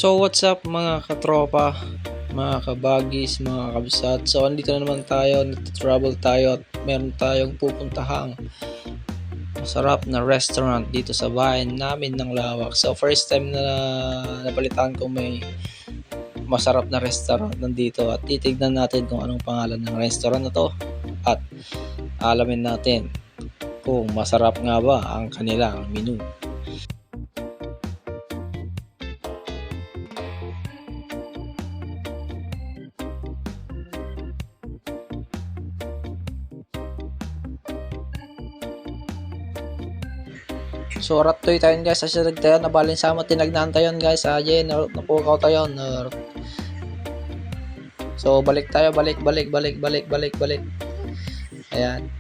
So what's up mga katropa, mga kabagis, mga kabsat. So andito na naman tayo, nagta-travel tayo at meron tayong pupuntahang masarap na restaurant dito sa bahay namin ng Lawak. So first time na nabalitaan ko may masarap na restaurant nandito at titignan natin kung anong pangalan ng restaurant na to at alamin natin kung masarap nga ba ang kanilang menu. So ratoy tayo guys sa sirag tayo nabalin sama tinagnan tayo guys ayen napukaw tayo. So balik tayo balik. Ayan.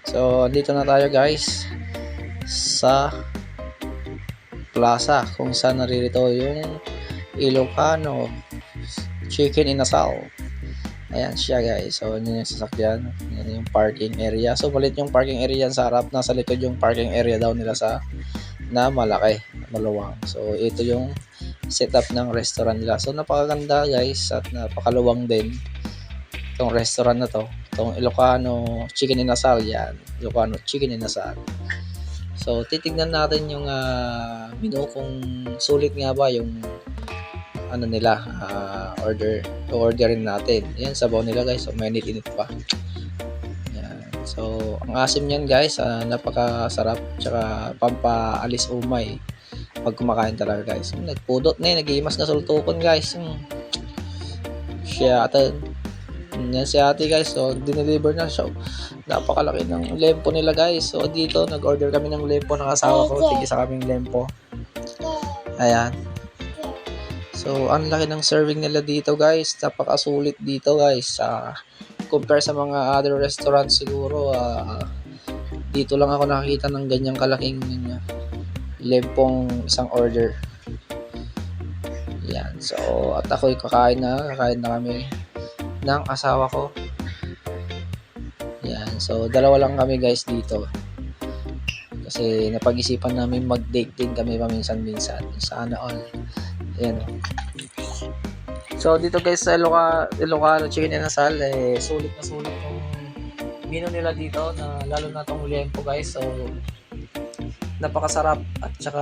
So dito na tayo guys sa plaza kung saan naririto yung Ilocano Chicken Inasal. Ayan siya guys. So yun yung sasakyan. Yan yung parking area. So balit yung parking area sa harap. Nasa likod yung parking area daw nila sa na malaki, maluwang. So ito yung setup ng restaurant nila. So napakaganda guys at napakaluwang din itong restaurant na to. Itong Ilocano Chicken Inasal yan. Ilocano Chicken Inasal. So titignan natin yung menu kung sulit nga ba yung ano nila orderin natin. Yan sabaw nila guys. So mainit-init pa. So, ang asim niyan guys, napakasarap tsaka pampaalis umay pag kumakain talaga guys. Nagpudot na nag-iimas na sultukon guys. Siya atan. Yan si ate guys, so dineliver na siya. Napakalaki ng lempo nila guys. So dito, nag-order kami ng lempo ng asawa ko. Tigisa kaming lempo. Ayan. So, ang laki ng serving nila dito guys. Napakasulit dito guys. Compare sa mga other restaurants siguro dito lang ako nakakita ng ganyang kalaking lempong isang order. Yan. So at ako'y kakain na kami ng asawa ko. Yan. So dalawa lang kami guys dito kasi napag-isipan namin mag-date din kami paminsan-minsan. Sana all. Yan. So dito guys sa Ilocano Chicken Inasal, sulit na sulit yung menu nila dito na lalo na tong lempo guys. So napakasarap at saka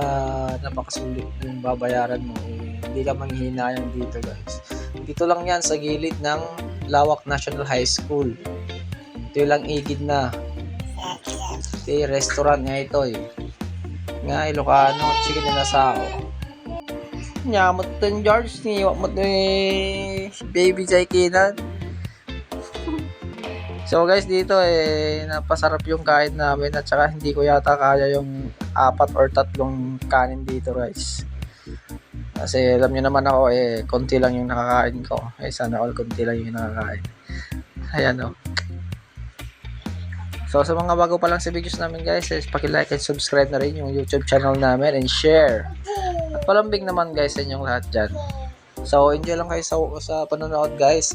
napakasulit yung babayaran mo. Hindi ka manghihinayang dito guys. Dito lang yan sa gilid ng Lawak National High School. Ito lang igid na. Restaurant nga ito Nga Ilocano Chicken Inasal. Nyamot din George ni wamot ni baby Jai Kinan. So guys dito napasarap yung kain namin at saka hindi ko yata kaya yung 4 or 3 kanin dito guys. Kasi alam niyo naman ako konti lang yung nakakain ko. Sana all konti lang yung nakakain. Ayan So sa mga bago pa lang sa videos namin guys, paki-like and subscribe na rin yung YouTube channel namin and share. At palambing naman guys sa inyong lahat dyan. So enjoy lang kayo sa panonood guys.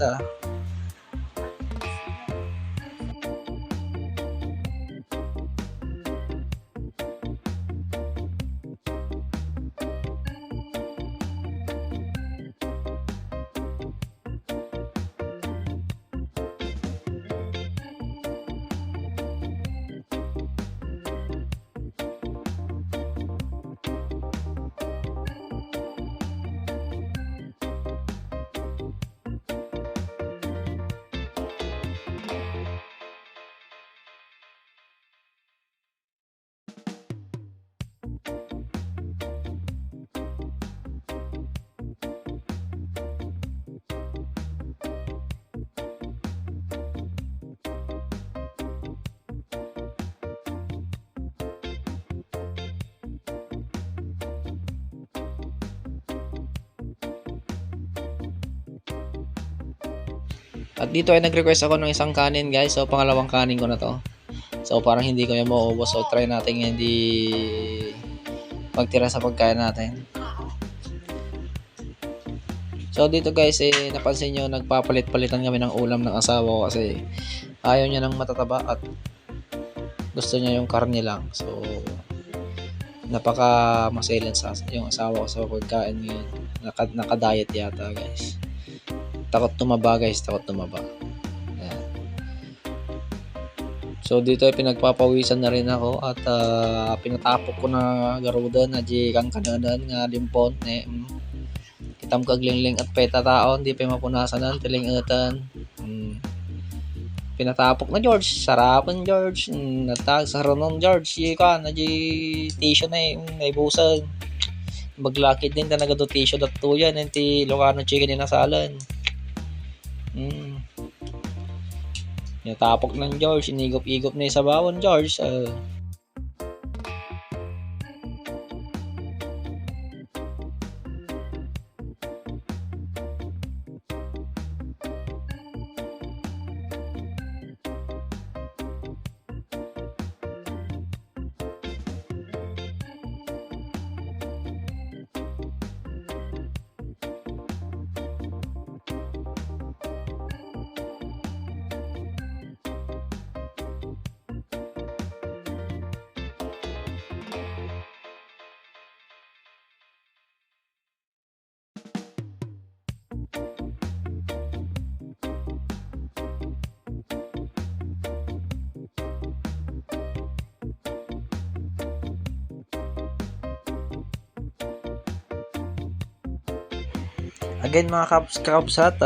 At dito ay nag-request ako ng isang kanin guys. So pangalawang kanin ko na to. So parang hindi ko yung mauubos. So try natin hindi magtira sa pagkain natin. So dito guys napansin nyo nagpapalit-palitan kami ng ulam ng asawa ko kasi ayaw niya ng matataba at gusto niya yung karne lang. So napaka maselan sa yung asawa ko sa pagkain ngayon. Naka-diet yata guys. Takot tumaba guys, takot tumaba. Ayan. So dito ay pinagpapawisan na rin ako at pinatapok ko na garuda na di kang kananan nga limpon kitam kaglingling at peta taon di pa mapunasanan tilingetan. Pinatapok na George, sarapan George, natag sa Ronon George, ka na di tissue na naibusan. Maglakid din talaga do tissue dat tuyan enti Ilocano chicken inasalan. Pinatapok ng George, inigop-igop na sa bawon George. Again mga kapsat,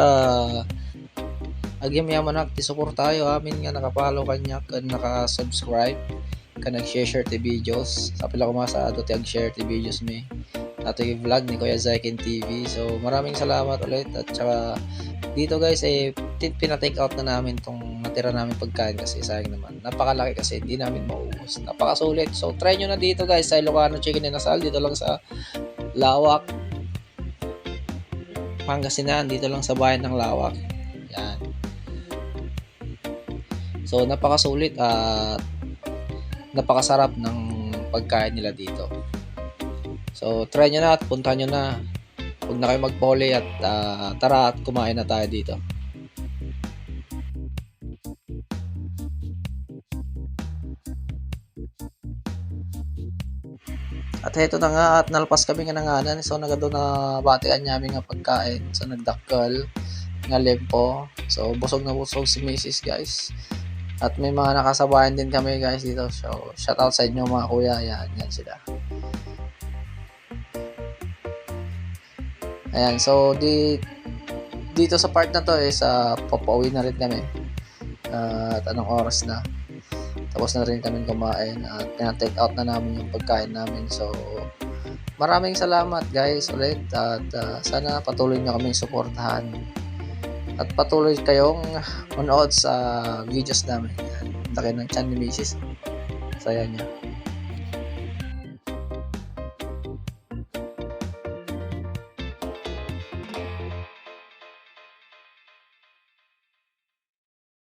again yaman ti support tayo amin nga nakapollow kanya kan naka-subscribe kan nag-share ti videos sa pila ko masa ato ti ag-share ti videos mi ato yung vlog ni Kuya Zyken TV. So maraming salamat ulit at saka dito guys pinatake out na namin tong natira namin pagkain kasi sayang naman, napakalaki kasi hindi namin mauubos, napakasulit. So try nyo na dito guys sa Ilocano Chicken Inasal, dito lang sa Lawak, Pangasinan, dito lang sa bayan ng Lawak. Yan. So napakasulit at napakasarap ng pagkain nila dito. So try nyo na at punta nyo na. Huwag na kayo magpoli at tara at kumain na tayo dito. At heto na nga at nalpas kami nga nanganan. So nagado na batian namin nga pagkain. So nagdakkel nga lempo. So busog na busog si Mrs. guys. At may mga nakasabayan din kami guys dito. So shout out sa inyo mga kuya. Yan sila. Ayan, so dito sa part na to is papauwi na rin kami. At anong oras na? Tapos na rin kami kumain at pina-take out na namin yung pagkain namin. So maraming salamat guys ulit at sana patuloy nyo kaming suportahan at patuloy kayong manood sa videos namin. Yan, laki ng chan ni Mrs. Saya niya.